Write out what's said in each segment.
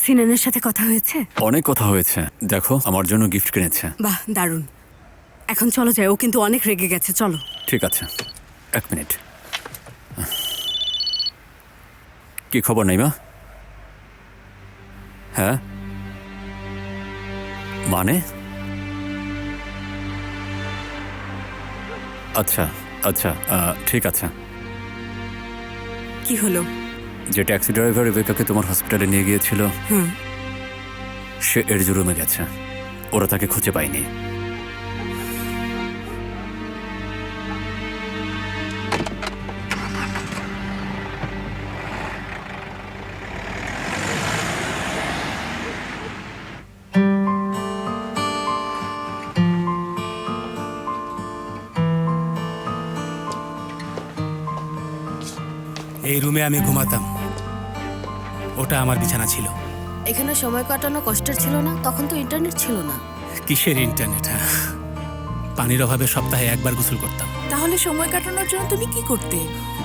সিনানের সাথে কথা হয়েছে? অনেক কথা হয়েছে। দেখো, আমার জন্য গিফট কিনেছে। বাহ, দারুণ। এখন চলো যাই, ও কিন্তু অনেক রেগে গেছে। চলো। ঠিক আছে, 1 মিনিট। কি খবর নাইমা? হ্যাঁ, মানে? আচ্ছা আচ্ছা, ঠিক আছে। কি হলো? যে ট্যাক্সি ড্রাইভার রেবেকাকে তোমার হসপিটালে নিয়ে গিয়েছিল, সে এরজু রুমে গেছে। ওরা তাকে খুঁজে পায়নি। এই রুমে আমি ঘুমাতাম, ওটা আমার বিছানা ছিল। এখানে সময় কাটানো কষ্টের ছিল না? তখন তো ইন্টারনেট ছিল না। কিসের ইন্টারনেট? পানির অভাবে সপ্তাহে একবার গোসল করতাম। তাহলে সময় কাটানোর জন্য তুমি কি করতে?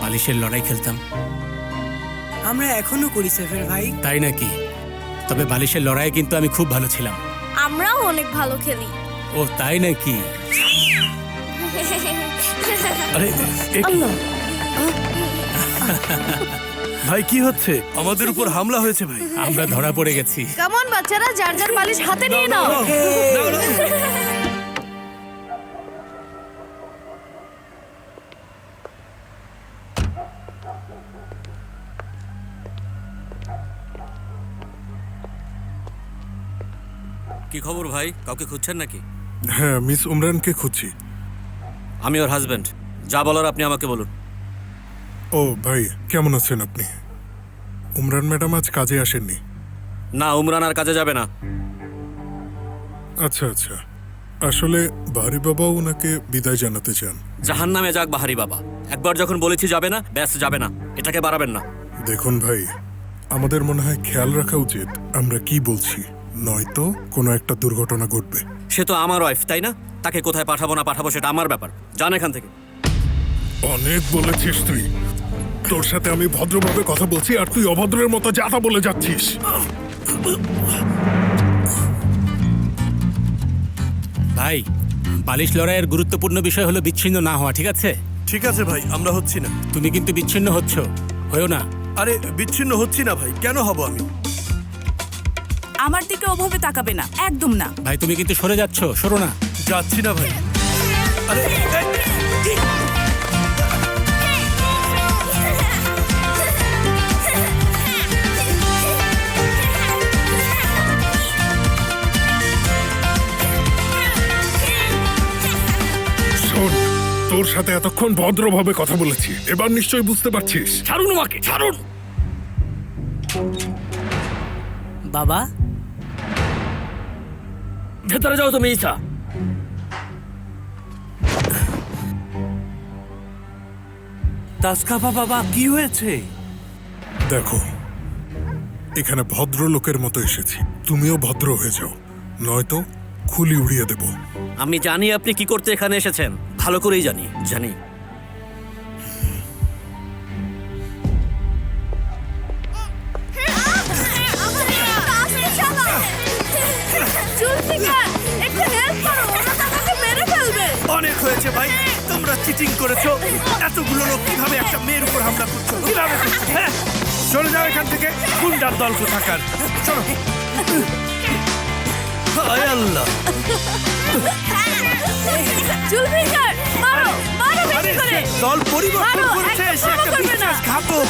বালিশের লড়াই খেলতাম। আমরা এখনো করি সেফের ভাই। তাই নাকি? তবে বালিশের লড়াই কিন্তু আমি খুব ভালো ছিলাম। আমরাও অনেক ভালো খেলি। ও তাই নাকি? আরে ভাই, কি হচ্ছে? আমাদের উপর হামলা হয়েছে ভাই। আমরা ধরা পড়ে গেছি। কেমন বাচ্চারা, যার যার বালিশ হাতে নিয়ে নাও। কি খবর ভাই? কাউকে খুঁজছেন নাকি? হ্যাঁ, মিস উমরানকে খুঁজছি। আমি ওর হাজবেন্ড। যা বলার আপনি আমাকে বলুন। ও ভাই, কেমন আছেন আপনি? উমরান ম্যাডাম আজ কাজে আসেননি? না, উমরান আর কাজে যাবে না। আচ্ছা আচ্ছা, আসলে বাহারি বাবাও ওনাকে বিদায় জানাতে চান। জাহান্নামে যাক বাহারি বাবা। একবার যখন বলেছি যাবে না, ব্যাস যাবে না। এটাকে বাড়াবেন না। দেখুন ভাই, আমাদের মনে হয় খেয়াল রাখা উচিত আমরা কি বলছি, নয়তো কোনো একটা দুর্ঘটনা ঘটবে। সে তো আমার ওয়াইফ, তাই না? তাকে কোথায় পাঠাবো না পাঠাবো সেটা আমার ব্যাপার। যান এখান থেকে। অনেক বলেছিস তুই। তোর সাথে আমি ভদ্রভাবে কথা বলছি আর তুই অভদ্রের মতো যাতা বলে যাচ্ছিস। ভাই, বালিশ লড়াইয়ের গুরুত্বপূর্ণ বিষয় হলো বিচ্ছিন্ন না হওয়া, ঠিক আছে? ঠিক আছে ভাই, আমরা হচ্ছি না। তুমি কিন্তু বিচ্ছিন্ন হচ্ছ, হয়েও না। আরে বিচ্ছিন্ন হচ্ছি না ভাই, কেন হব আমি? আমার দিকে ওভাবে তাকাবে না, একদম না। ভাই তুমি কিন্তু সরে যাচ্ছ, সরো না। যাচ্ছি না ভাই। আরে শোন, তোর সাথে এতক্ষণ ভদ্রভাবে কথা বলেছি, এবার নিশ্চয়ই বুঝতে পারছিস। ছাড়ুন আমাকে, ছাড়ুন। বাবা, ভেতরে যাও তুমি, ঈসা। তাসকাফা বাবা, কি হয়েছে? দেখো, এখানে ভদ্রলোকের মতো এসেছি, তুমিও ভদ্র হয়ে যাও, নয়তো খুলি উড়িয়ে দেব। আমি জানি আপনি কি করতে এখানে এসেছেন, ভালো করেই জানি। অনেক হয়েছে ভাই, তোমরা চিটিং করেছো। এতগুলো লোক কিভাবে একটা মেয়ের উপর হামলা করছো? কিভাবে করছো? হ্যাঁ, চলে যাও এখান থেকে, গুন্ডার দল কোথাকার। চলো। হায় আল্লাহ, আরে সে দল পরিবর্তন করেছে, সে একটা বিশ্বাসঘাতক।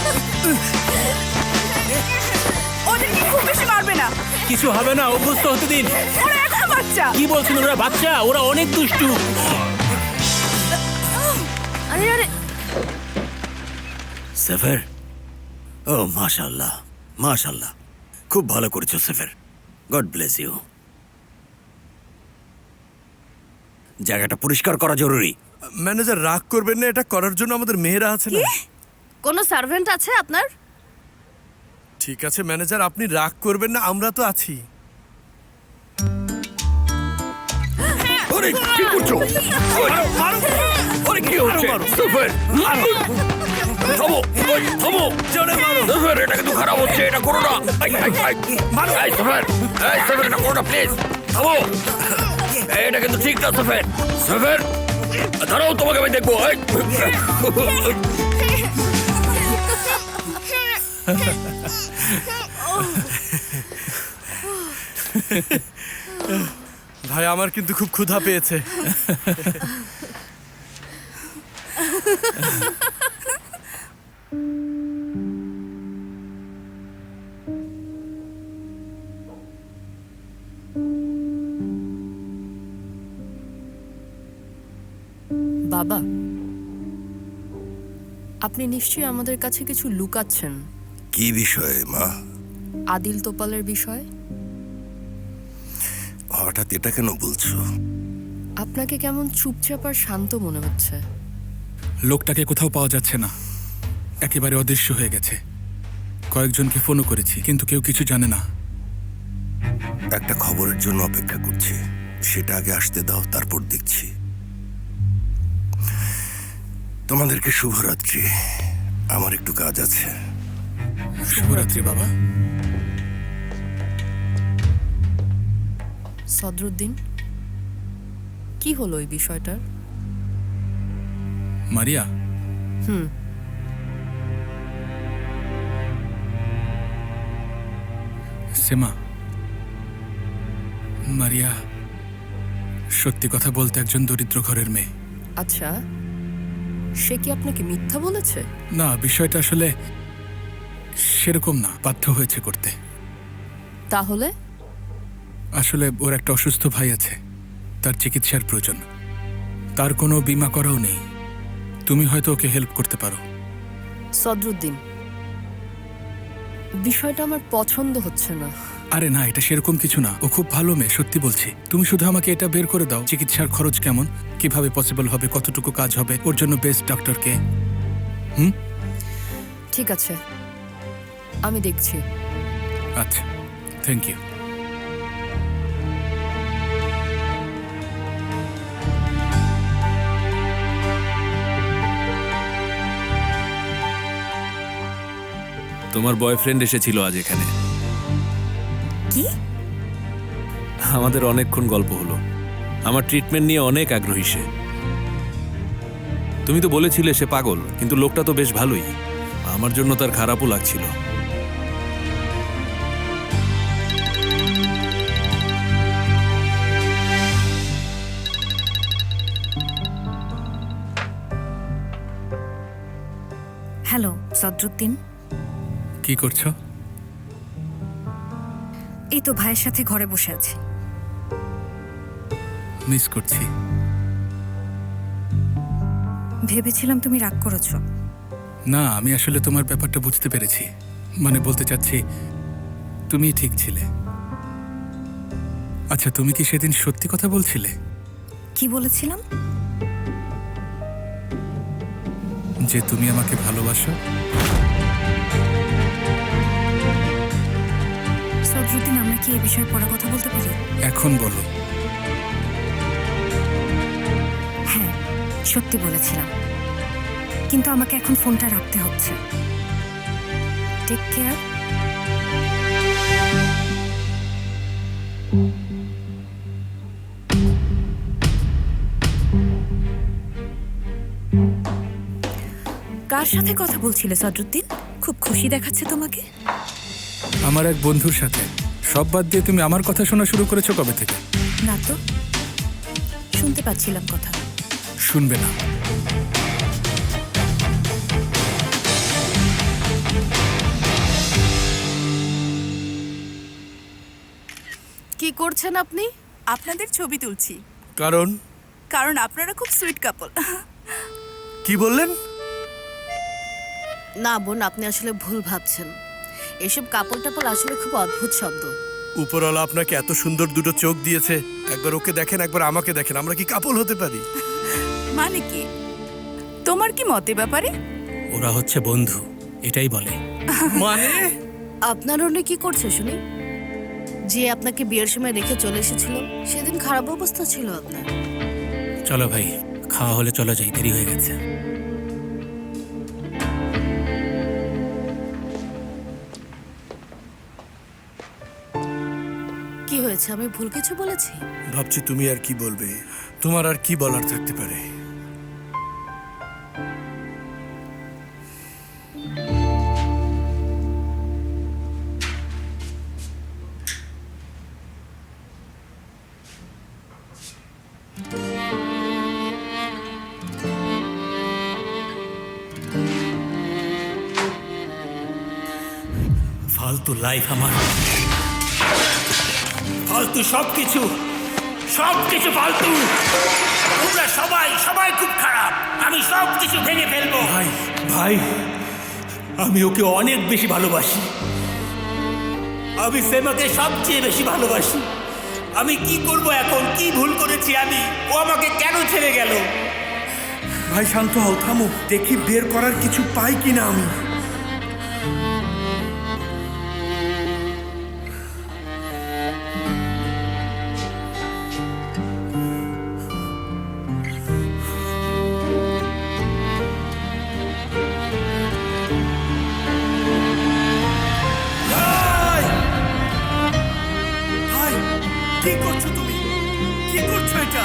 ওদেরকে খুব বেশি মারবে না, কিছু হবে না, অভ্যস্ত হতে দিন। ওরা এখনো বাচ্চা। কি বলছেন? ওরা বাচ্চা, ওরা অনেক দুষ্টু। আরে আরে, সেফের, ও মাশাআল্লাহ, মাশাআল্লাহ, খুব ভালো করেছো সেফের। God bless you. জায়গাটা পরিষ্কার করা জরুরি। ম্যানেজার, রাগ করবেন না, এটা করার জন্য আমাদের মেয়েরা আছে না। কোনো সার্ভেন্ট আছে আপনার? ঠিক আছে ম্যানেজার, আপনি রাগ করবেন না, আমরা তো আছি। আরে কি করছো? আরে কি হচ্ছে? সাফের, থামো, থামো। জোরে মারো। সাফের, এটা কিন্তু খারাপ হচ্ছে, এটা করো না। এই সাফের, এটা করো না প্লিজ। থামো। এটা কিন্তু ঠিক না সাফের। সাফের, দাঁড়াও, তোমাকে আমি দেখবো। ভাই আমার কিন্তু খুব ক্ষুধা পেয়েছে। বাবা, আপনি নিশ্চয়ই আমাদের কাছে কিছু লুকাচ্ছেন। কি বিষয়ে মা? আদিল তোপালের বিষয়। হঠাৎ এটা কেন বলছো? আপনাকে কেমন চুপচাপ আর শান্ত মনে হচ্ছে। লোকটাকে কোথাও পাওয়া যাচ্ছে না, একেবারে অদৃশ্য হয়ে গেছে। কয়েকজনকে ফোনও করেছি, কিন্তু কেউ কিছু জানে না। একটা খবরের জন্য অপেক্ষা করছি, সেটা আগে আসতে দাও, তারপর দেখছি। তোমাদেরকে শুভরাত্রি, আমার একটু কাজ আছে। শুভরাত্রি বাবা। সদরুদ্দিন, কি হলো এই বিষয়টার? মারিয়া, সেমা, মারিয়া সত্যি কথা বলতে একজন দরিদ্র ঘরের মেয়ে। আচ্ছা, সে কি আপনাকে মিথ্যা বলেছে? না, বিষয়টা আসলে সেরকম না, বাধ্য হয়েছে করতে। তাহলে? আসলে ওর একটা অসুস্থ ভাই আছে, তার চিকিৎসার প্রয়োজন। তার কোনো বীমা করাও নেই। তুমি হয়তো ওকে হেল্প করতে পারো। সদরুদ্দিন, বিষয়টা আমার পছন্দ হচ্ছে না। আরে না, এটা সেরকম কিছু না। ও খুব ভালো মেয়ে, সত্যি বলছি। তুমি শুধু আমাকে এটা বের করে দাও, চিকিৎসার খরচ কেমন, কিভাবে পসিবল হবে, কতটুকু কাজ হবে, ওর জন্য বেস্ট ডক্টরকে। ঠিক আছে, আমি দেখছি। আচ্ছা, থ্যাংক ইউ। তোমার বয়ফ্রেন্ড এসেছিল আজ এখানে। কি? আমাদের অনেকক্ষণ গল্প হলো। আমার ট্রিটমেন্ট নিয়ে অনেক আগ্রহী সে। তুমি তো বলেছিলে সে পাগল, কিন্তু লোকটা তো বেশ ভালোই। আমার জন্য তার খারাপও লাগছিল। হ্যালো সদরুদ্দিন, কি করছো? এই তো ভাইয়ের সাথে ঘরে বসে আছি। মিস করছি। ভেবেছিলাম তুমি রাগ করেছো। না, আমি আসলে তোমার ব্যাপারটা বুঝতে পেরেছি। মানে বলতে চাচ্ছি, তুমি ঠিক ছিলে। আচ্ছা, তুমি কি সেদিন সত্যি কথা বলছিলে? কি বলেছিলাম? যে তুমি আমাকে ভালোবাসো। সদরুদ্দিন, আমরা কি এই বিষয়ে পরে কথা বলতে পারি? এখন বলো। হ্যাঁ, সত্যি বলেছিলাম, কিন্তু আমাকে এখন ফোনটা রাখতে হচ্ছে। Take care. কার সাথে কথা বলছিলে সদরুদ্দিন? খুব খুশি দেখাচ্ছে তোমাকে। আমার এক বন্ধুর সাথে। সব বাদ দিয়ে তুমি আমার কথা শোনা শুরু করেছো কবে থেকে? না তো, শুনতে পাচ্ছিলাম কথা। শুনবে না। কি করছেন আপনি? আপনাদের ছবি তুলছি, কারণ কারণ আপনারা খুব সুইট কাপল। কি বললেন? না বোন, আপনি আসলে ভুল ভাবছেন। এসব কাপড় টাপড় আসলে খুব অদ্ভুত শব্দ। উপরওয়ালা আপনাকে এত সুন্দর দুটো চোখ দিয়েছে, একবার ওকে দেখেন, একবার আমাকে দেখেন। আমরা কি কাপল হতে পারি? মানে কি? তোমার কি মতে ব্যাপারে? ওরা হচ্ছে বন্ধু, এটাই বলে। মানে আপনার অন্য কি করছে শুনি? যে আপনাকে বিয়ের সময় রেখে চলে এসেছিল, সেদিন খারাপ অবস্থা ছিল আপনার। চলো ভাই, খাওয়া হলে চলো যাই, দেরি হয়ে গেছে। কি হয়েছে, আমি ভুল কিছু বলেছি? ভাবছি তুমি আর কি বলবে, তোমার আর কি বলার থাকতে পারে। ফালতু লাইফ আমার, ফালতু সবকিছু, সবকিছু ফালতু। তোমরা সবাই সবাই খুব খারাপ, আমি সবকিছু ভেঙে ফেলবো। ভাই ভাই, আমি ওকে অনেক বেশি ভালোবাসি। আমি সেমাকে সবচেয়ে বেশি ভালোবাসি। আমি কি করব এখন? কি ভুল করেছি আমি? ও আমাকে কেন ছেড়ে গেল? ভাই শান্ত হও, থামো, দেখি বের করার কিছু পাই কিনা আমি। ভাই, কি করছো তুমি? কি করছো এটা?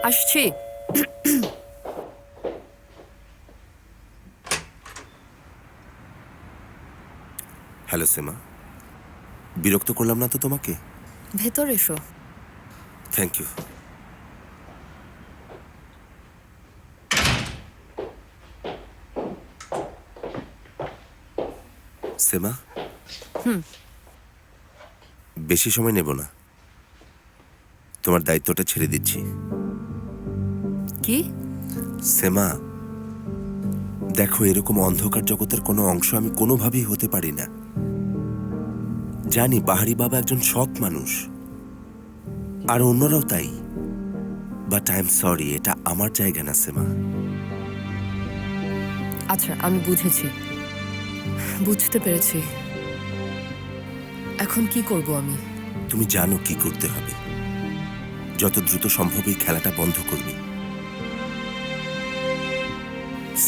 আসছি। হ্যালো সেমা, বিরক্ত করলাম না তো তোমাকে? ভেতর এসো। Thank you. সেমা, বেশি সময় নেব না, তোমার দায়িত্বটা ছেড়ে দিচ্ছি। কি? সেমা, দেখো, এরকম অন্ধকার জগতের কোনো অংশ আমি কোনোভাবেই হতে পারি না। জানি বাহারি বাবা একজন সৎ মানুষ, আর অন্যরাও তাই, বাট আই এম সরি, এটা আমার জায়গা না সেমা। আচ্ছা, আমি বুঝেছি, বুঝতে পেরেছি। এখন কি করব আমি? তুমি জানো কি করতে হবে। যত দ্রুত সম্ভব এই খেলাটা বন্ধ করবি।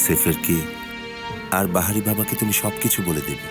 সেফেরকে আর বাহারি বাবাকে তুমি সবকিছু বলে দেবে।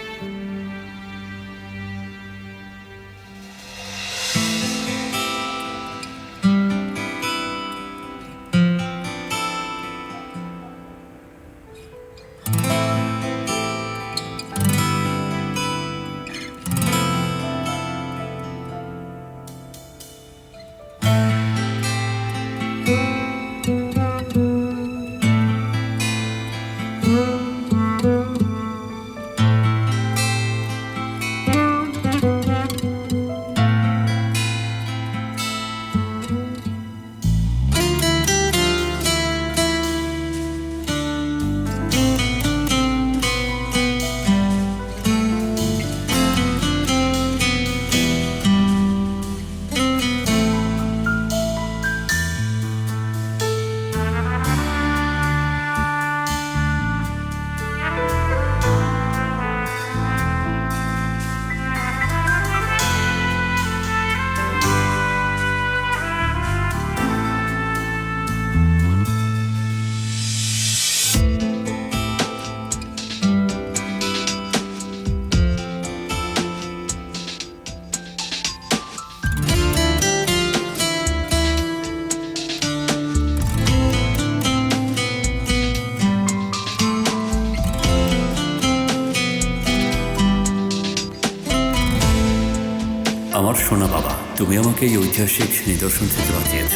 আমার সোনা বাবা, তুমি আমাকে এই ঐতিহাসিক নিদর্শন থেকে বাঁচিয়েছ।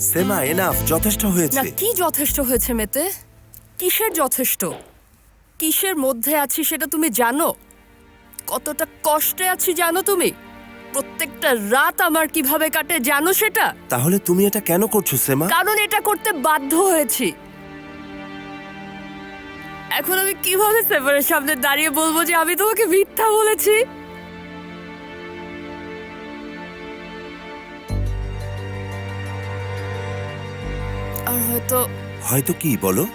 সেমা, এনাফ, যথেষ্ট না, হয়েছে। কি যথেষ্ট হয়েছে মেতে? কিসের যথেষ্ট? কিসের মধ্যে আছি সেটা তুমি জানো? কতটা কষ্টে আছি জানো তুমি? প্রত্যেকটা রাত আমার কিভাবে কাটে জানো সেটা? তাহলে তুমি এটা কেন করছো সেমা? কারণ এটা করতে বাধ্য হয়েছি। এখন আমি কিভাবে সেভারের সামনে দাঁড়িয়ে বলবো যে আমি তোমাকে মিথ্যা বলেছি? আর হয়তো হয়তো কি বলো?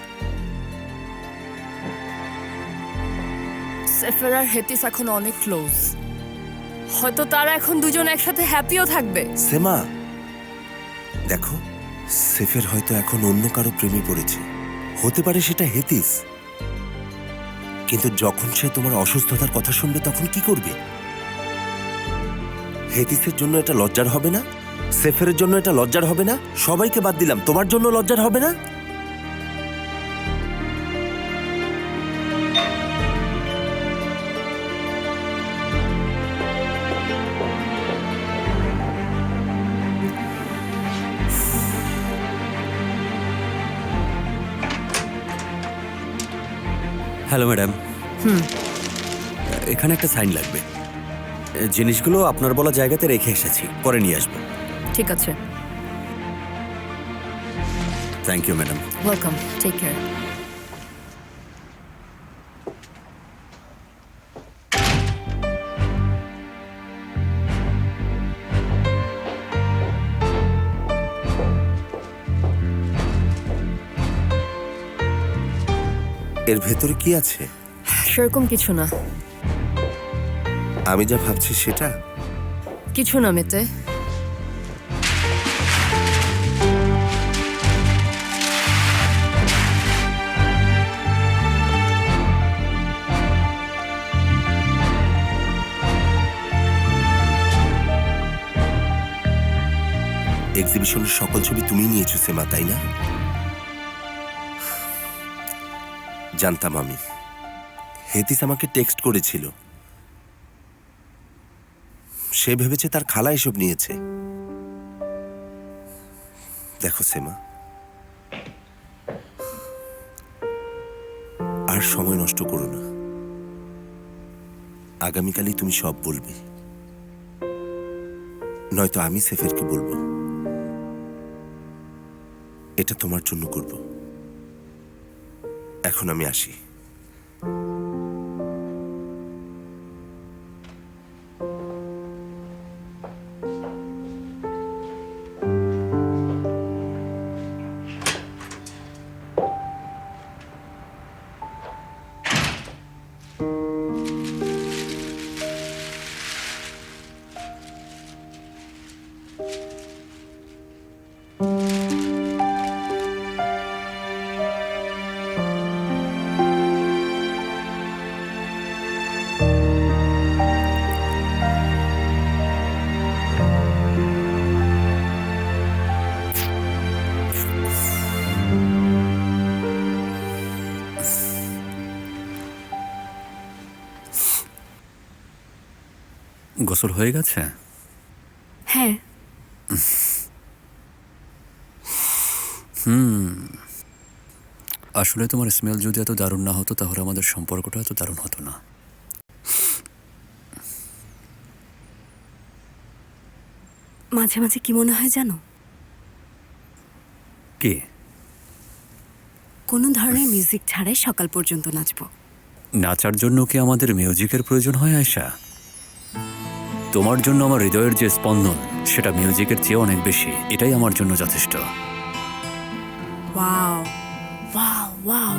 সেফের আর হেতিস এখন অনেক ক্লোজ। হয়তো তারা এখন দুজন একসাথে হ্যাপিও থাকবে। সেমা দেখো, সেফের হয়তো এখন অন্য কারো প্রেমে পড়েছে। হতে পারে সেটা হেতিস। কিন্তু যখন সে তোমার অসুস্থতার কথা শুনবে তখন কি করবে? হেতিসের জন্য এটা লজ্জার হবে না? সেফের জন্য এটা লজ্জার হবে না? সবাইকে বাদ দিলাম, তোমার জন্য লজ্জার হবে না? Hello madam. এখানে একটা সাইন লাগবে। জিনিসগুলো আপনার বলা জায়গাতে রেখে এসেছি, পরে নিয়ে আসবো। ঠিক আছে, thank you madam. Welcome, take care. এর ভেতরে কি আছে? সেরকম কিছু না। আমি যা ভাবছি সেটা? কিছু না মেতে। এক্সিবিশনের সকল ছবি তুমি নিয়েছো সেমা, তাই না? জানতাম আমি। হেতিস আমাকে টেক্সট করেছিল। সে ভেবেছে তার খালা এসব নিয়েছে। দেখো সেমা, আর সময় নষ্ট করো না। আগামীকালই তুমি সব বলবে, নয়তো আমি সেফেরকে বলবো। এটা তোমার জন্য করব। এখন আমি আসি। গোসল হয়ে গেছে? হ্যাঁ। আসলে তোমার স্মেল যদি এত দারুণ না হতো তাহলে আমাদের সম্পর্কটা এত দারুণ হতো না। মাঝে মাঝে কি মনে হয় জানো? কি? কোনো ধরনের মিউজিক ছাড়াই সকাল পর্যন্ত নাচবো। নাচার জন্য কি আমাদের মিউজিকের প্রয়োজন হয় আয়শা? তোমার জন্য আমার হৃদয়ের যে স্পন্দন সেটা মিউজিকের চেয়ে অনেক বেশি। এটাই আমার জন্য যথেষ্ট। Wow wow wow.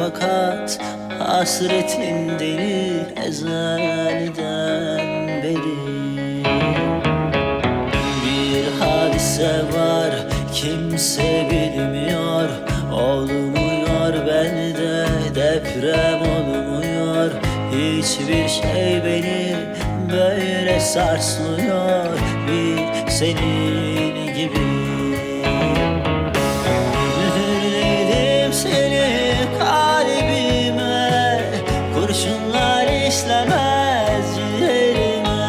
fakat hasretindenir ezelden beri. Bir hadise var kimse bilmiyor, olmuyor bende deprem olmuyor. Hiçbir şey beni böyle sarsmıyor bir senin gibi. Mühürledim seni kalbime, kurşunlar işlemez ciğerime.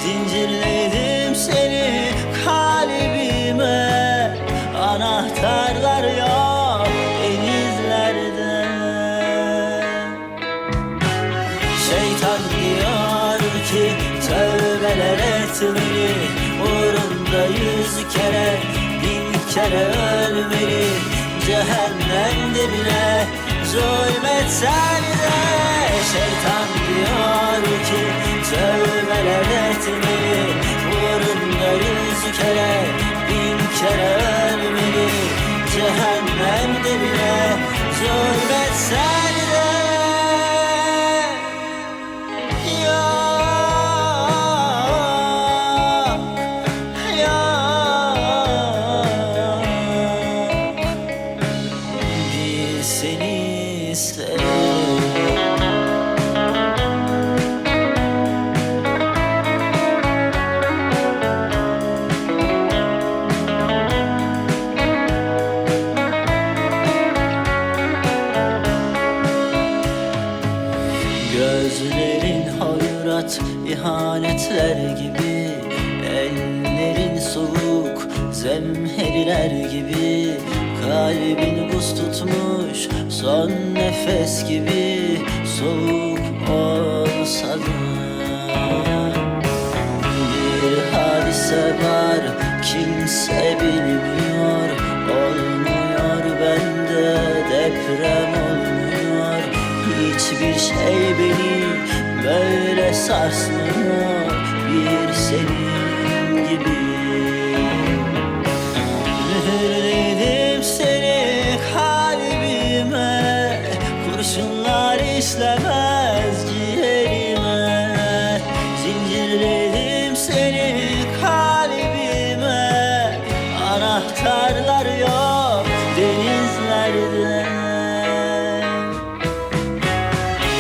Zincirledim seni kalbime, anahtarlar yok denizlerde. Şeytan diyor ki tövbeler etmeli, uğrunda 100 kere 1000 kere ölmeli. Cehennemde bile zulmetsen de şeytan diyor ki tövbeler etmeli, uğrunda 100 kere 1000 kere ölmeli. Cehennemde bile zulmetsen de bir seni sev. Gözlerin hayrat ihanetler gibi, ellerin soğuk zemheriler gibi. Kalbin buz tutmuş son nefes gibi, soğuk olsa da. Bir hadise var kimse bilmiyor, olmuyor bende deprem olmuyor. Hiçbir şey beni böyle sarsmıyor bir senin gibi. Mühürledim seni kalbime, kurşunlar işlemez ciğerime. Zincirledim seni kalbime, anahtarlar yok denizlerde.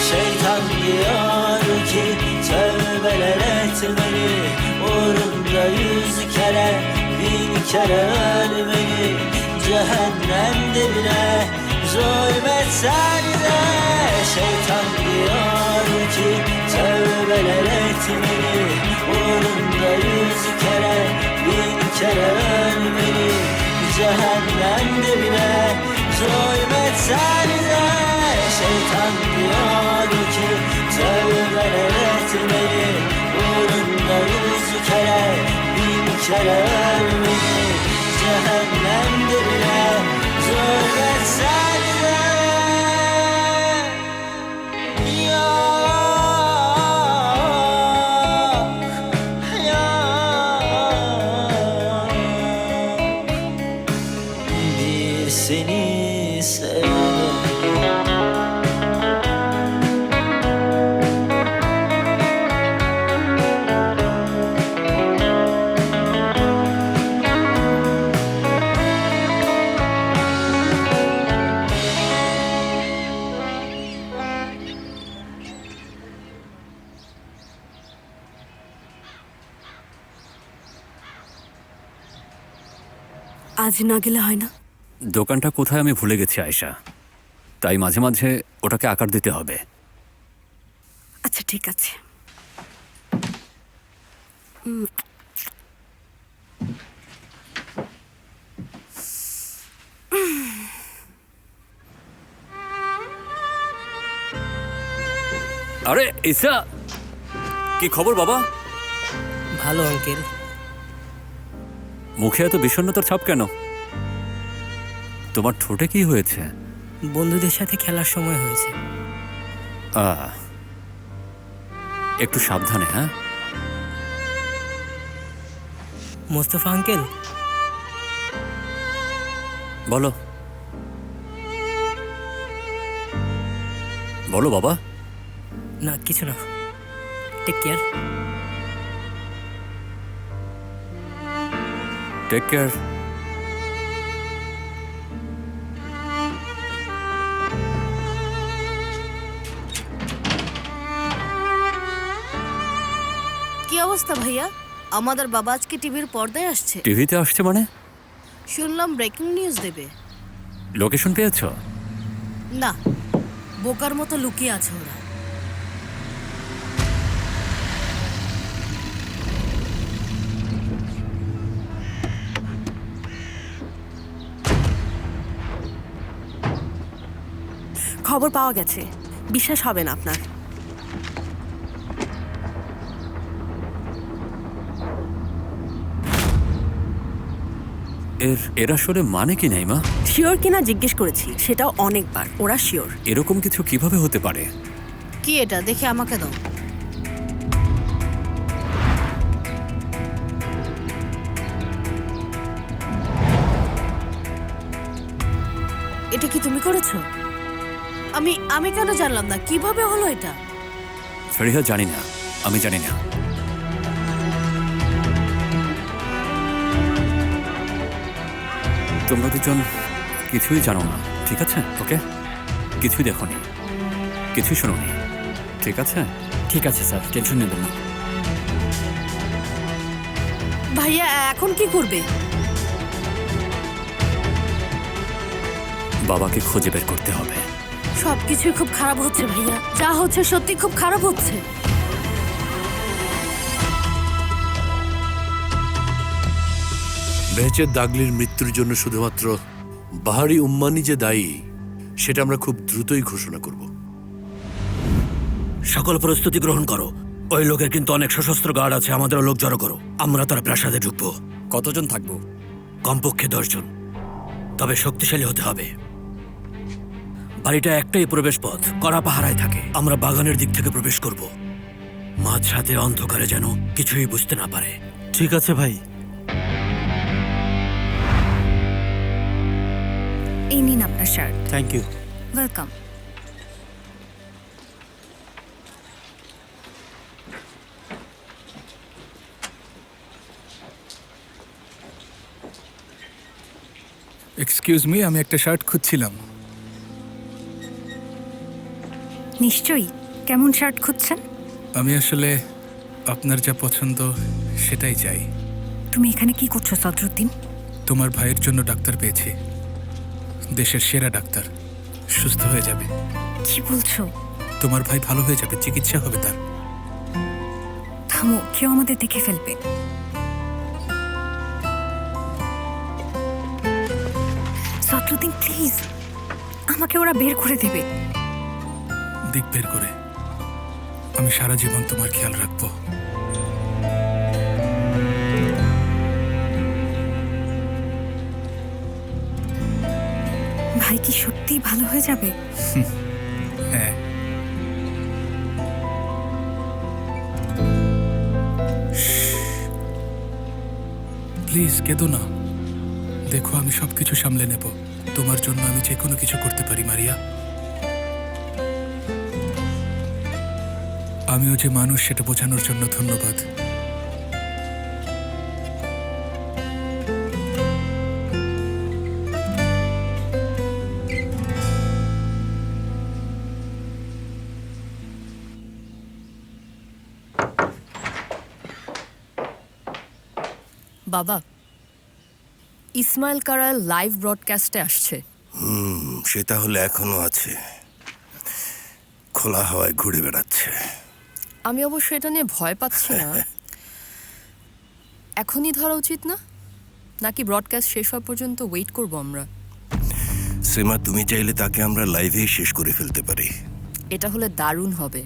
Şeytan diyor ki tövbeler etmeli, uğrunda 100 kere 1000 kere ölmeli. Cehennemde bile zulmetsen de şeytan diyor ki tövbeler etmeli, uğrunda 100 kere 1000 kere ölmeli. Cehennemde bile zulmetsen de şeytan diyor ki tövbeler etmeli, uğrunda 100 kere 1000 kere ölmeli. Cehennemde bile zulmetsen de bir seni sevdim. আজ না গেলে হয় না? দোকানটা কোথায় আমি ভুলে গেছি আয়শা, তাই মাঝে মাঝে ওটাকে আকার দিতে হবে। আচ্ছা ঠিক আছে। আরে ঈশা, কি খবর বাবা? ভালো আঙ্কেল। মুখে এত বিষণ্ণতার ছাপ কেন? তোমার ঠোঁটে কি হয়েছে? বন্ধুদের সাথে খেলার সময় হয়েছে। একটু সাবধানে। হ্যাঁ মোস্তফা আঙ্কেল, বলো। বলো বাবা। না কিছু না, টেক কেয়ার। Take care. কি অবস্থা ভাইয়া? আমাদের বাবা আজকে টিভির পর্দায় আসছে। টিভিতে আসছে মানে? শুনলাম ব্রেকিং নিউজ দেবে। লোকেশন পেয়েছো? না, বোকার মতো লুকিয়ে আছে ওরা। খবর পাওয়া গেছে, বিশ্বাস হবে না আপনার। এর আসলে মানে কি নাই মা? শিওর কিনা জিজ্ঞেস করেছি, সেটাও অনেকবার। ওরা শিওর। এরকম কিছু কিভাবে হতে পারে? কি এটা? দেখে আমাকে দাও। এটা কি তুমি করেছো? আমি কেন জানলাম না? কিভাবে হলো এটা? ফেরিহা জানি না, আমি জানি না। তোমরা দুজন কিছুই জানো না, ঠিক আছে? ওকে, কিছুই দেখোনি, কিছুই শোনোনি, ঠিক আছে? ঠিক আছে স্যার, টেনশন নেবেন না। ভাইয়া এখন কি করবে? বাবাকে খুঁজে বের করতে হবে। সবকিছুই খুব খারাপ হচ্ছে ভাইয়া, যা হচ্ছে সত্যি খুব খারাপ হচ্ছে। বেহেচের দাগলির মৃত্যুর জন্য শুধুমাত্র বাহারি উম্মানি যে দায়ী, সেটা আমরা খুব দ্রুতই ঘোষণা করব। সকল প্রস্তুতি গ্রহণ করো। ওই লোকের কিন্তু অনেক সশস্ত্র গার্ড আছে, আমাদেরও লোক জড়ো করো। আমরা তার প্রাসাদে ঢুকবো। কতজন থাকবো? কমপক্ষে 10 জন, তবে শক্তিশালী হতে হবে। বাড়িটা একটাই প্রবেশ পথ, কড়া পাহারায় থাকে। আমরা বাগানের দিক থেকে প্রবেশ করব, মাঝরাতে অন্ধকারে যেন কিছুই বুঝতে না পারে। ঠিক আছে ভাই। এই নিন আপনার shirt. Thank you. Welcome. Excuse me, আমি একটা শার্ট খুঁজছিলাম। নিশ্চয়ই। কেমন শার্ট খুঁজছেন? আমি আসলে আপনার যা পছন্দ সেটাই চাই। তুমি এখানে কি করছো সদরুদ্দিন? তোমার ভাইয়ের জন্য ডাক্তার পেয়েছি, দেশের সেরা ডাক্তার। সুস্থ হয়ে যাবে। কি বলছো? তোমার ভাই ভালো হয়ে যাবে, চিকিৎসা হবে তার। থামো, কেউ আমাদের দেখে ফেলবে। সদরুদ্দিন প্লিজ, আমাকে ওরা বের করে দেবে। দিক বের করে আমি সারা জীবন তোমার খেয়াল রাখবো। ভাই কি সত্যিই ভালো হয়ে যাবে? হ্যাঁ। প্লিজ কেঁদো না। দেখো, আমি সবকিছু সামলে নেব। তোমার জন্য আমি যে কোনো কিছু করতে পারি মারিয়া। আমিও যে মানুষ সেটা বোঝানোর জন্য ধন্যবাদ। বাবা, ইসমাইল কারাল লাইভ ব্রডকাস্টে আসছে। সে তাহলে এখনো আছে, খোলা হাওয়ায় ঘুরে বেড়াচ্ছে। আমি অবশ্য এটা নিয়ে ভয় পাচ্ছি না। এখনই ধরা উচিত না, নাকি ব্রডকাস্ট শেষ হওয়া পর্যন্ত ওয়েট করব আমরা? সেমা, তুমি চাইলে তাকে আমরা লাইভেই শেষ করে ফেলতে পারি। এটা হলে দারুণ হবে।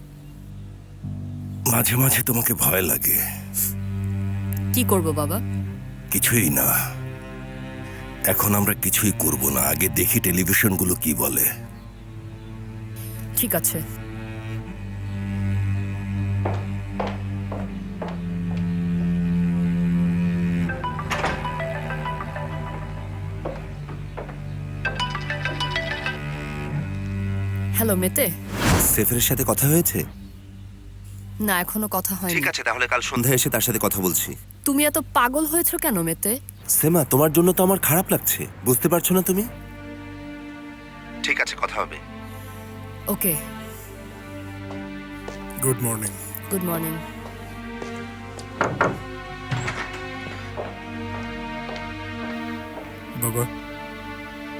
মাঝে মাঝে তোমাকে ভয় লাগে। কি করব বাবা? কিছুই না, এখন আমরা কিছুই করব না। আগে দেখি টেলিভিশনগুলো কি বলে। ঠিক আছে। হ্যালো মেতে, সেফের সাথে কথা হয়েছে? না, এখনো কথা হয়নি। ঠিক আছে, তাহলে কাল সন্ধ্যায় এসে তার সাথে কথা বলছি। তুমি এত পাগল হয়েছো কেন মেতে? সেমা, তোমার জন্য তো আমার খারাপ লাগছে, বুঝতে পারছো না তুমি? ঠিক আছে, কথা হবে। ওকে, গুড মর্নিং। Good morning. বাবা,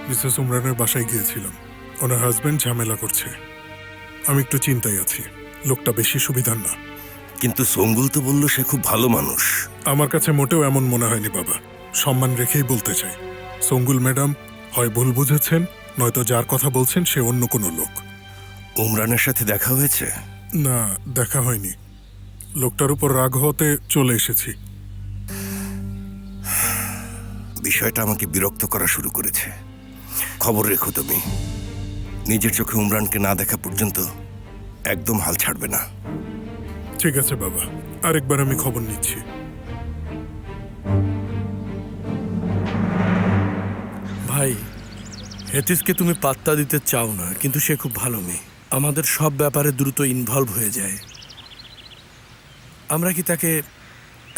মিসেস উমরানের বাসায় গিয়েছিলাম। ওনার হাজবেন্ড ঝামেলা করছে। আমি একটু চিন্তায় আছি। লোকটা বেশি সুবিধার না। কিন্তু সঙ্গুল তো বলল সে খুব ভালো মানুষ। আমার কাছে মোটেও এমন মনে হয়নি বাবা। সম্মান রেখেই বলতে চাই, সঙ্গুল ম্যাডাম হয় ভুল বুঝেছেন, নয়তো যার কথা বলছেন সে অন্য কোনো লোক। উমরানের সাথে দেখা হয়েছে? না, দেখা হয়নি। লোকটার উপর রাগ হতে চলে এসেছি। বিষয়টা আমাকে বিরক্ত করা শুরু করেছে। খবর রেখো তুমি, নিজের চোখে উমরানকে না দেখা পর্যন্ত একদম হাল ছাড়বে না। ঠিক আছে বাবা, আরেকবার আমি খবর নিচ্ছি। ভাই, হেতিসকে তুমি পাত্তা দিতে চাও না, কিন্তু সে খুব ভালো মেয়ে। আমাদের সব ব্যাপারে দ্রুত ইনভলভ হয়ে যায়। আমরা কি তাকে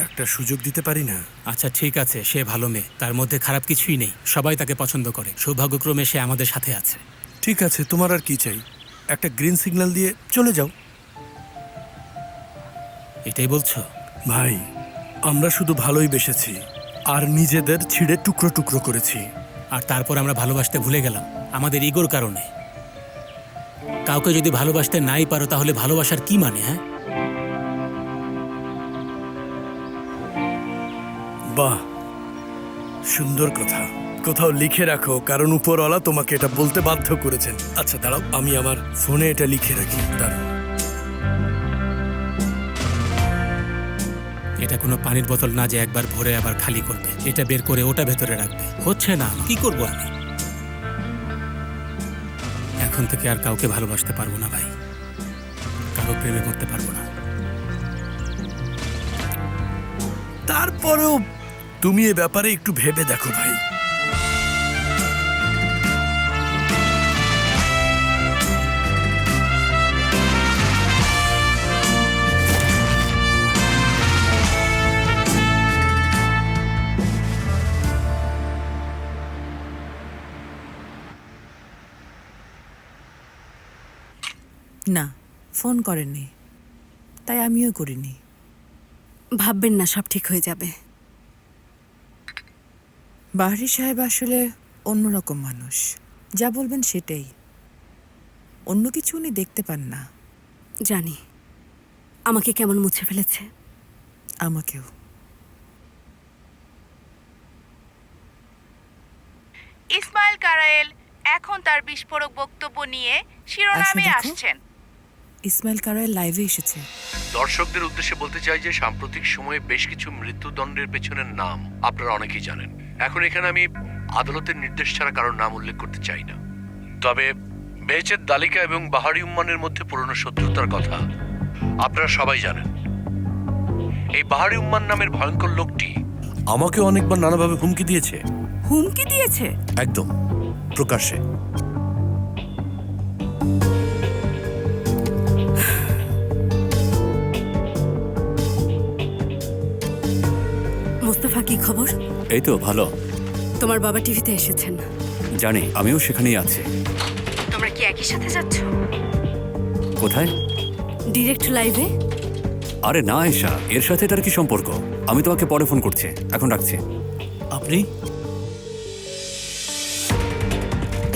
একটা সুযোগ দিতে পারি না? আচ্ছা ঠিক আছে, সে ভালো মেয়ে, তার মধ্যে খারাপ কিছুই নেই, সবাই তাকে পছন্দ করে। সৌভাগ্যক্রমে সে আমাদের সাথে আছে। ঠিক আছে, তোমার আর কি চাই? একটা গ্রিন সিগন্যাল দিয়ে চলে যাও। এটাই বলছো? ভাই, আমরা শুধু ভালোই বেসেছি আর নিজেদের ছিঁড়ে টুকরো টুকরো করেছি। আর তারপর আমরা ভালোবাসতে ভুলে গেলাম আমাদের ইগোর কারণে। কাউকে যদি ভালোবাসতে নাই পারো তাহলে ভালোবাসার কি মানে? হ্যাঁ, বাহ, সুন্দর কথা। কোথাও লিখে রাখো, কারণ উপরওয়ালা তোমাকে এটা বলতে বাধ্য করেছেন। আচ্ছা দাঁড়াও, আমি আমার ফোনে এটা লিখে রাখি। দাঁড়াও। এটা কোনো পানির বোতল না যে একবার ভরে আবার খালি করবে। এটা বের করে ওটা ভেতরে রাখবে। হচ্ছে না, কি করব আমি? এখন থেকে আর কাউকে ভালোবাসতে পারবো না ভাই, কারো প্রেমে করতে পারবো না। তারপরেও তুমি এ ব্যাপারে একটু ভেবে দেখো ভাই। না, ফোন করেননি, তাই আমিও করিনি। ভাববেন না, সব ঠিক হয়ে যাবে। বাহারি সাহেব আসলে অন্যরকম মানুষ, যা বলবেন সেটাই। অন্য কিছু উনি দেখতে পান না। জানি আমাকে কেমন মুছে ফেলেছে। আমাকেও। ইসমাইল কারায়েল এখন তার বিস্ফোরক বক্তব্য নিয়ে শিরোনামে দেখো। আসছেন। ইসমাইল কারায়েল লাইভে এসেছে। দর্শকদের উদ্দেশ্যে বলতে চাই যে সাম্প্রতিক সময়ে বেশ কিছু মৃত্যুদণ্ডের পেছনের নাম আপনারা অনেকেই জানেন। এখন এখানে আমি আদালতের নির্দেশ ছাড়া কারোর নাম উল্লেখ করতে চাই না, তবে বেহেচেদ দালিকা এবং বাহারি উম্মানের মধ্যে পুরনো শত্রুতার কথা আপনারা সবাই জানেন। এই বাহারি উম্মান নামের ভয়ঙ্কর লোকটি আমাকে অনেকবার নানাভাবে হুমকি দিয়েছে। হুমকি দিয়েছে? একদম প্রকাশ্যে। মোস্তফা, কি খবর? এই তো ভালো। তোমার বাবা টিভিতে এসেছেন। জানি, আমিও সেখানেই আছি। তোমরা কি একই সাথে যাচ্ছ? কোথায়? ডিরেক্ট লাইভে। আরে না আয়েশা, এর সাথে এটার কি সম্পর্ক? আমি তোমাকে পরে ফোন করছি, এখন রাখছি। আপনি?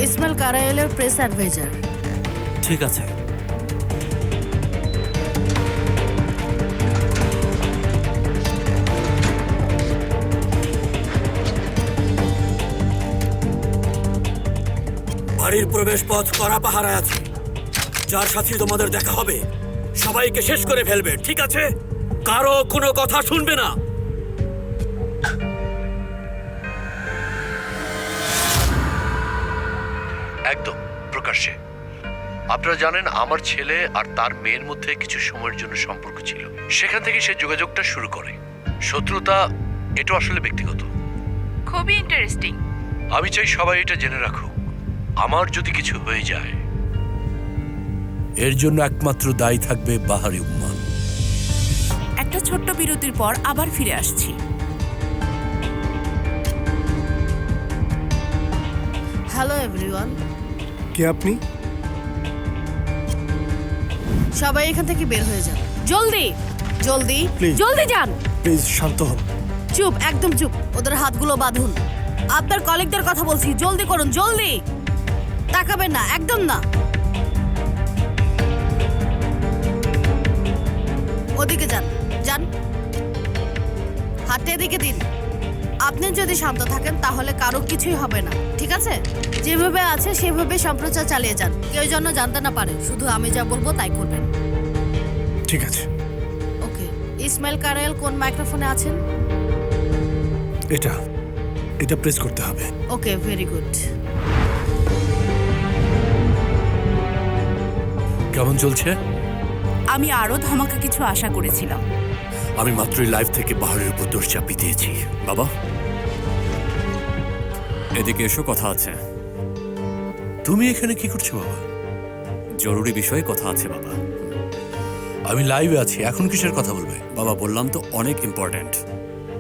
ইসমাইল কারায়েলের প্রেস অ্যাডভাইজার। ঠিক আছে। বাড়ির প্রবেশ পথ করা পাহারায় আছে। যার সাথে তোমাদের দেখা হবে সবাইকে শেষ করে ফেলবে, ঠিক আছে? কারো কোনো কথা শুনবে না। একদম প্রকাশ্যে। আপনারা জানেন আমার ছেলে আর তার মেয়ের মধ্যে কিছু সময়ের জন্য সম্পর্ক ছিল। সেখান থেকে সে যোগাযোগটা শুরু করে। শত্রুতা এটা আসলে ব্যক্তিগত। খুবই ইন্টারেস্টিং। আমি চাই সবাই এটা জেনে রাখুক, আমার যদি কিছু হয়ে যায় এর জন্য একমাত্র দায়ী থাকবে বাহারি উম্মান। একটা ছোট্ট বিরতির পর আবার ফিরে আসছি। হ্যালো এভরিওয়ান, কে আপনি? সবাই এখান থেকে বের হয়ে যান জলদি জলদি Please. জলদি যান। প্লিজ শান্ত হন। চুপ, একদম চুপ। ওদের হাতগুলো বাঁধুন। আপনার কলিগদের কথা বলছি, জলদি করুন, জলদি। তাকাবেন না, একদম না। ওদিকে যান, যান। হাতটা এদিকে দিন। আপনি যদি শান্ত থাকেন তাহলে কারো কিছুই হবে না, ঠিক আছে? যেভাবে আছে সেভাবে সম্প্রচার চালিয়ে যান। কেউ যেন জানতে না পারে, শুধু আমি যা বলবো তাই করবেন। ঠিক আছে। ওকে, ইসমাইল কারায়েল কোন মাইক্রোফোনে আছেন? এটা প্রেস করতে হবে। ওকে, ভেরি গুড। কেমন চলছে? আমি আরো ধামাকা কিছু আশা করেছিলাম। আমি মাত্রই লাইভ থেকে বাহারের উপর দোষ চাপিয়ে দিয়েছি। বাবা এদিকে এসো, কথা আছে। তুমি এখানে কি করছো বাবা? জরুরি বিষয়ে কথা আছে বাবা। আমি লাইভে আছি, এখন কিসের কথা বলবে? বাবা বললাম তো অনেক ইম্পর্ট্যান্ট।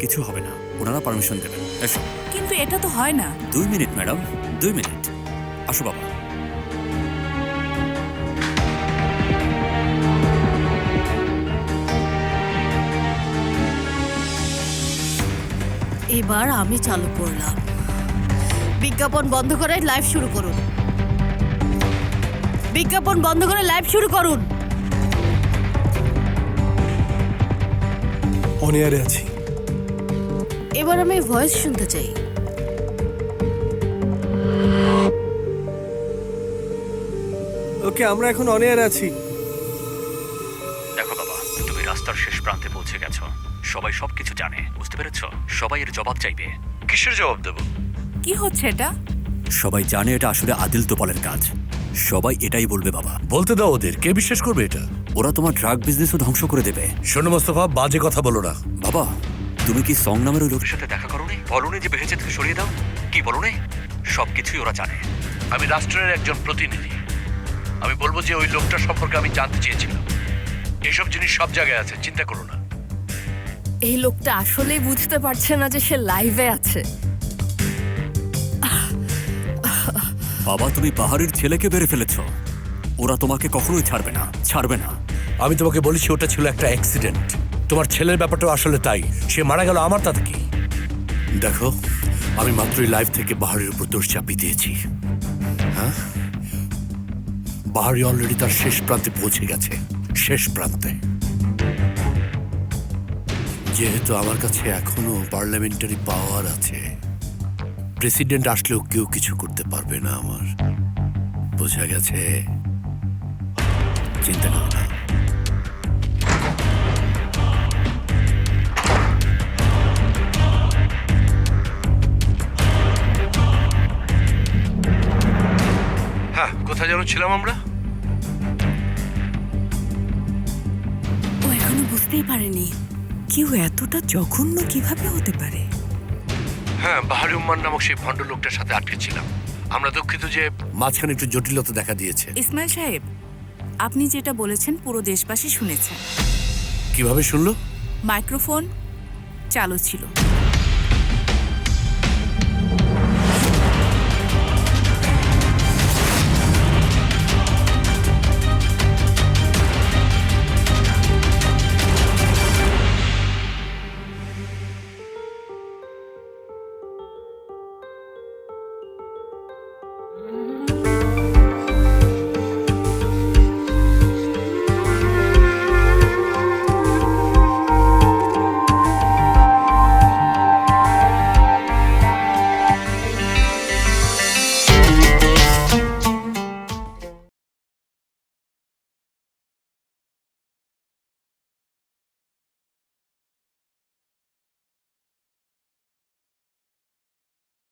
কিছু হবে না, ওনারা পারমিশন দেবেন। এসো। কিন্তু এটা তো হয় না। 2 মিনিট ম্যাডাম, 2 মিনিট। আসো বাবা। এবার আমি চালু করলাম। বিজ্ঞাপন বন্ধ করে লাইভ শুরু করুন। বিজ্ঞাপন বন্ধ করে লাইভ শুরু করুন। অন এয়ারে আছি। এবার আমি ভয়েস শুনতে চাই। ওকে, আমরা এখন অন এয়ারে আছি। দেখো বাবা, তুমি রাস্তার শেষ প্রান্তে পৌঁছে গেছো। সবাই সবকিছু জানে, বুঝতে পেরেছো? সবাই এর জবাব চাইবে। কিসের জবাব দেব? কি হচ্ছে এটা? সবাই জানে এটা আসলে আদিল তোপালের কাজ। সবাই এটাই বলবে বাবা। বলতে দাও ওদের, কে বিশ্বাস করবে এটা? ওরা তোমার ড্রাগ বিজনেসও ধ্বংস করে দেবে। শোনো মোস্তফা, বাজে কথা বলো না। বাবা তুমি কি সং নামের ওই লোকের সাথে দেখা করোনি? বলোনি যে বেহেজে থেকে সরিয়ে দাও? কি বলোনি? সবকিছুই ওরা জানে। আমি রাষ্ট্রের একজন প্রতিনিধি। আমি বলবো যে ওই লোকটা সম্পর্কে আমি জানতে চেয়েছিলাম। এইসব জিনিস সব জায়গায় আছে, চিন্তা করো না। এই লোকটা আসলেই বুঝতে পারছে না যে সে লাইভে আছে। বাবা তুমি পাহাড়ের ছেলেকে বেড়ে ফেলেছ। ওরা তোমাকে কখনোই ছাড়বে না, ছাড়বে না। আমি তোমাকে বলেছি ওটা ছিল একটা অ্যাক্সিডেন্ট। তোমার ছেলের ব্যাপারটাও আসলে তাই। সে মারা গেল, আমার তাতে কি? দেখো, আমি মাত্রই লাইভ থেকে বাহারের উপর দোষ চাপিয়ে দিয়েছি। হ্যাঁ, বাহারি অলরেডি তার শেষ প্রান্তে পৌঁছে গেছে, শেষ প্রান্তে। যেহেতু আমার কাছে এখনো পার্লামেন্টারি পাওয়ার আছে, প্রেসিডেন্ট আসলেও কেউ কিছু করতে পারবে না আমার। বোঝা গেছে? চিন্তা করো না। হ্যাঁ, কোথায় যেন ছিলাম আমরা? ও এখনো বুঝতেই পারেনি কেউ এতটা জঘন্য কিভাবে হতে পারে। হ্যাঁ, বাহারি উম্মান নামক সেই ভণ্ড লোকটার সাথে আটকে ছিলাম। আমরা দুঃখিত যে মাঝখানে একটু জটিলতা দেখা দিয়েছে। ইসমাইল সাহেব, আপনি যেটা বলেছেন পুরো দেশবাসী শুনেছেন। কিভাবে শুনলো? মাইক্রোফোন চালু ছিল।